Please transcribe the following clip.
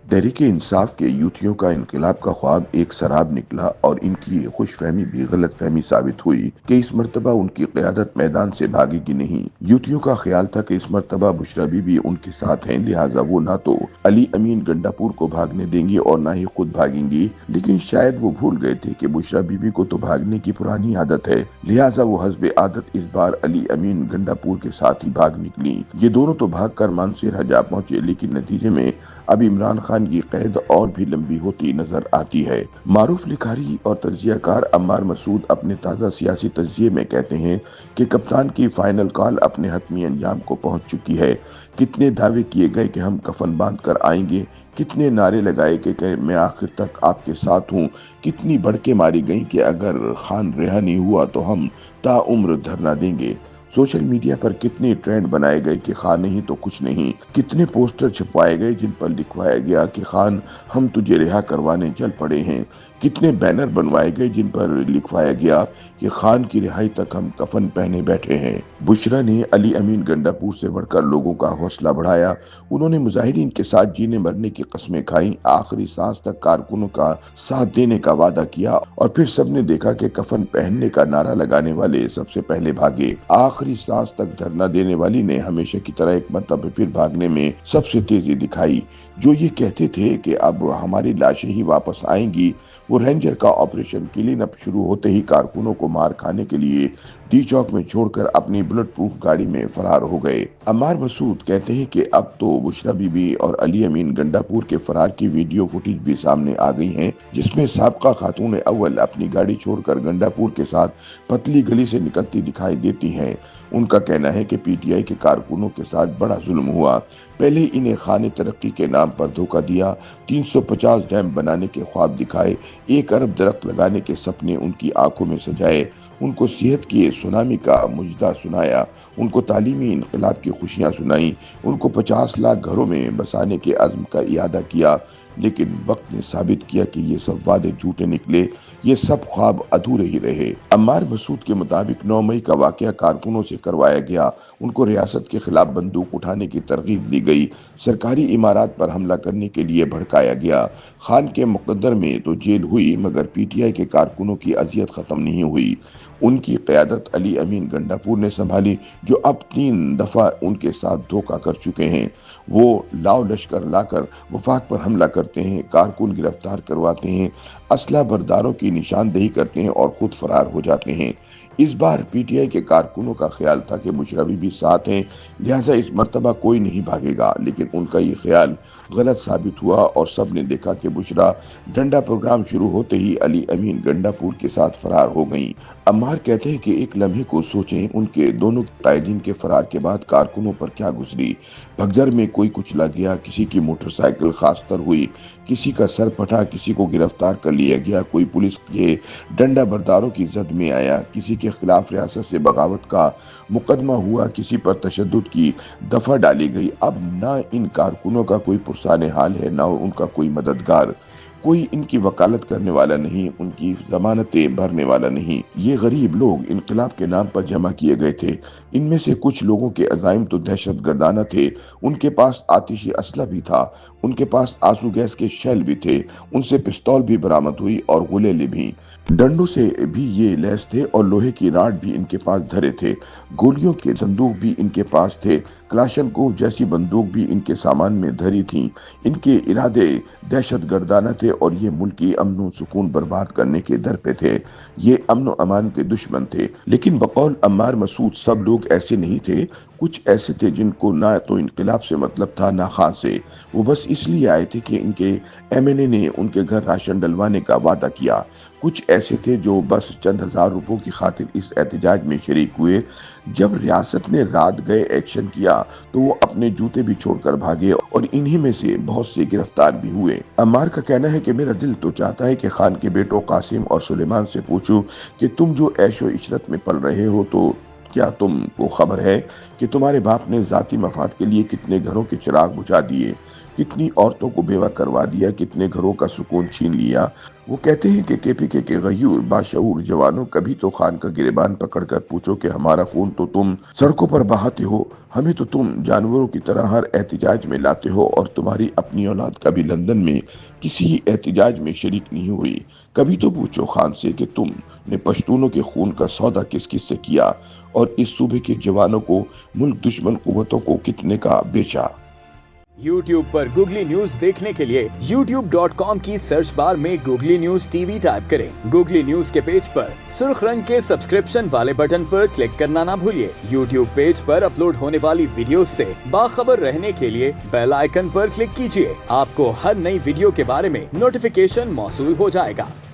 तहरीक इंसाफ के यूथियों का इनकलाब का ख्वाब एक सराब निकला और इनकी ये खुश फहमी भी गलत फहमी साबित हुई कि इस मर्तबा उनकी क़यादत मैदान से भागेगी नहीं। यूथियों का ख्याल था कि इस मर्तबा बुशरा बीबी उनके साथ हैं, लिहाजा वो ना तो अली अमीन गंडापुर को भागने देंगी और ना ही खुद भागेंगी। लेकिन शायद वो भूल गए थे कि बुशरा बीबी को तो भागने की पुरानी आदत है, लिहाजा वो हस्बे आदत इस बार अली अमीन गंडापुर के साथ ही भाग निकली। ये दोनों तो भागकर मानसेरा जा पहुंचे, लेकिन नतीजे में अब इमरान खान की कैद और भी लंबी होती नजर आती है। मारूफ लिखारी और तज्जियाकार अम्मार मसूद अपने ताज़ा सियासी तज्जिये में कहते हैं कि कप्तान की फाइनल कॉल अपने हतमी अंजाम को पहुंच चुकी है। कितने दावे किए गए कि हम कफन बांध कर आएंगे, कितने नारे लगाए कि मैं आखिर तक आपके साथ हूँ, कितनी बड़के मारी गई कि अगर खान रिहा नहीं हुआ तो हम ताउम्र धरना देंगे। सोशल मीडिया पर कितने ट्रेंड बनाए गए कि खान नहीं तो कुछ नहीं, कितने पोस्टर छपवाए गए जिन पर लिखवाया गया कि खान हम तुझे रिहा करवाने चल पड़े हैं, कितने बैनर बनवाए गए जिन पर लिखवाया गया कि खान की रिहाई तक हम कफन पहने बैठे हैं। बुशरा ने अली अमीन गंडापुर से बढ़कर लोगों का हौसला बढ़ाया। उन्होंने मुजाहिरीन के साथ जीने मरने की कस्में खाई, आखिरी सांस तक कारकुनों का साथ देने का वादा किया और फिर सबने देखा कि कफन पहनने का नारा लगाने वाले सबसे पहले भागे। आखिरी सांस तक धरना देने वाली ने हमेशा की तरह एक मरतबा फिर भागने में सबसे तेजी दिखाई। जो ये कहते थे कि अब हमारी लाशें ही वापस आएंगी, वो रेंजर का ऑपरेशन क्लीन अप शुरू होते ही कारकुनों को मार खाने के लिए डी चौक में छोड़कर अपनी बुलेट प्रूफ गाड़ी में फरार हो गए। अम्मार मसूद कहते हैं कि अब तो बुशरा बीबी और अली अमीन गंडापुर के फरार की वीडियो फुटेज भी सामने आ गई हैं, जिसमें साबका खातून अव्वल अपनी गाड़ी छोड़कर गंडापुर के साथ पतली गली से निकलती दिखाई देती हैं। उनका कहना है कि पीटीआई के कारकुनों के साथ बड़ा जुल्म हुआ। पहले इन्हें खाने तरक्की के नाम पर धोखा दिया, 350 डैम बनाने के ख्वाब दिखाए, 1 अरब दरख्त लगाने के सपने उनकी आंखों में सजाए, उनको सेहत की सुनामी का मुजदा सुनाया, उनको तालीमी इनकलाब की खुशियां सुनाई, उनको 50 लाख घरों में बसाने के अज़्म का इरादा किया। लेकिन वक्त ने साबित किया कि ये सब वादे झूठे निकले, ये सब ख्वाब अधूरे ही रहे। अम्मार मसूद के मुताबिक 9 मई का वाकया कारकुनों से करवाया गया। उनको रियासत के खिलाफ बंदूक उठाने की तरगीब दी गई, सरकारी इमारत पर हमला करने के लिए भड़काया गया। खान के मुकद्दर में तो जेल हुई, मगर पीटीआई के कारकुनों की अजियत खत्म नहीं हुई। उनकी क़यादत अली अमीन गंडापुर ने संभाली, जो अब 3 दफा उनके साथ धोखा कर चुके हैं। वो लाव लश्कर लाकर वफाक पर हमला करते हैं, कारकुन गिरफ्तार करवाते हैं, असला बरदारों की निशानदेही करते हैं और खुद फरार हो जाते हैं। इस बार पीटीआई के कारकुनों का ख्याल था कि बुशरा बीबी साथ हैं, लिहाजा इस मर्तबा कोई नहीं भागेगा, लेकिन उनका ये ख्याल गलत साबित हुआ और सब ने देखा कि बुशरा डंडा प्रोग्राम शुरू होते ही अली अमीन गंडापुर के साथ फरार हो गईं। अम्मार कहते हैं कि एक लम्हे को सोचें, उनके दोनों कायदीन के फरार के बाद कारकुनों पर क्या गुजरी। भगदड़ में कोई कुचला गया, किसी की मोटरसाइकिल खासतर हुई, किसी का सर फटा, किसी को गिरफ्तार कर लिया गया, कोई पुलिस के डंडा बरदारों की जद में आया, किसी के खिलाफ रियासत से बगावत का मुकदमा हुआ, किसी पर तशद्दुद की दफा डाली गई। अब ना इन कारकुनों का कोई पुरसाने हाल है, ना उनका कोई मददगार, कोई इनकी वकालत करने वाला नहीं, उनकी जमानतें भरने वाला नहीं। ये गरीब लोग इनकलाब के नाम पर जमा किए गए थे। इनमें से कुछ लोगों के अज़ाइम तो दहशत गर्दाना थे, उनके पास आतिशी असला भी था, उनके पास आंसू गैस के शेल भी थे, उनसे पिस्तौल भी बरामद हुई और गुलेले भी। डंडों से भी ये लैस थे और लोहे की राड भी इनके पास धरे थे। गोलियों के संदूक भी इनके पास थे, क्लाशनकोव जैसी बंदूक भी इनके सामान में धरी थी। इनके इरादे दहशत गर्दाना थे और ये मुल्क की अमन सुकून बर्बाद करने के दर पे थे। ये अमन अमान के दुश्मन थे। लेकिन बकौल अम्मार मसूद सब लोग ऐसे नहीं थे। कुछ ऐसे थे जिनको ना तो इनकलाब से मतलब था ना खान से। वो बस इसलिए आए थे कि इनके एमएनए ने उनके घर राशन डलवाने का वादा किया। कुछ ऐसे थे जो बस चंद हजार रुपयों की खातिर इस एहतजाज में शरीक हुए। जब रियासत ने रात गए एक्शन किया तो वो अपने जूते भी छोड़कर भागे और इन्हीं में से बहुत से गिरफ्तार भी हुए। अम्मार का कहना है कि मेरा दिल तो चाहता है कि खान के बेटों कासिम और सुलेमान से पूछूं कि तुम जो ऐशो इशरत में पल रहे हो, तो क्या तुमको खबर है कि तुम्हारे बाप ने जाती मफाद के लिए कितने घरों के चिराग बुझा दिए। कितनी औरतों को बेवा करवा दिया, कितने घरों का सुकून छीन लिया। वो कहते हैं कि केपीके के गयूर बाशऊर जवानों, कभी तो खान का गिरेबान पकड़कर पूछो कि हमारा खून तो तुम सड़कों पर बहाते हो, हमें तो तुम जानवरों की तरह हर एहतिजाज में लाते हो, और तुम्हारी अपनी औलाद कभी लंदन में किसी एहतिजाज में शरीक नहीं हुई। कभी तो पूछो खान से कि तुमने पश्तूनों के खून का सौदा किस किस से किया, और इस सूबे के जवानों को मुल्क दुश्मन कुव्वतों को कितने का बेचा। YouTube पर गूगली न्यूज देखने के लिए youtube.com की सर्च बार में गूगली न्यूज टीवी टाइप करें। गूगली न्यूज के पेज पर सुर्ख रंग के सब्सक्रिप्शन वाले बटन पर क्लिक करना ना भूलिए। YouTube पेज पर अपलोड होने वाली वीडियोस से बाखबर रहने के लिए बेल आइकन पर क्लिक कीजिए। आपको हर नई वीडियो के बारे में नोटिफिकेशन मौसूल हो जाएगा।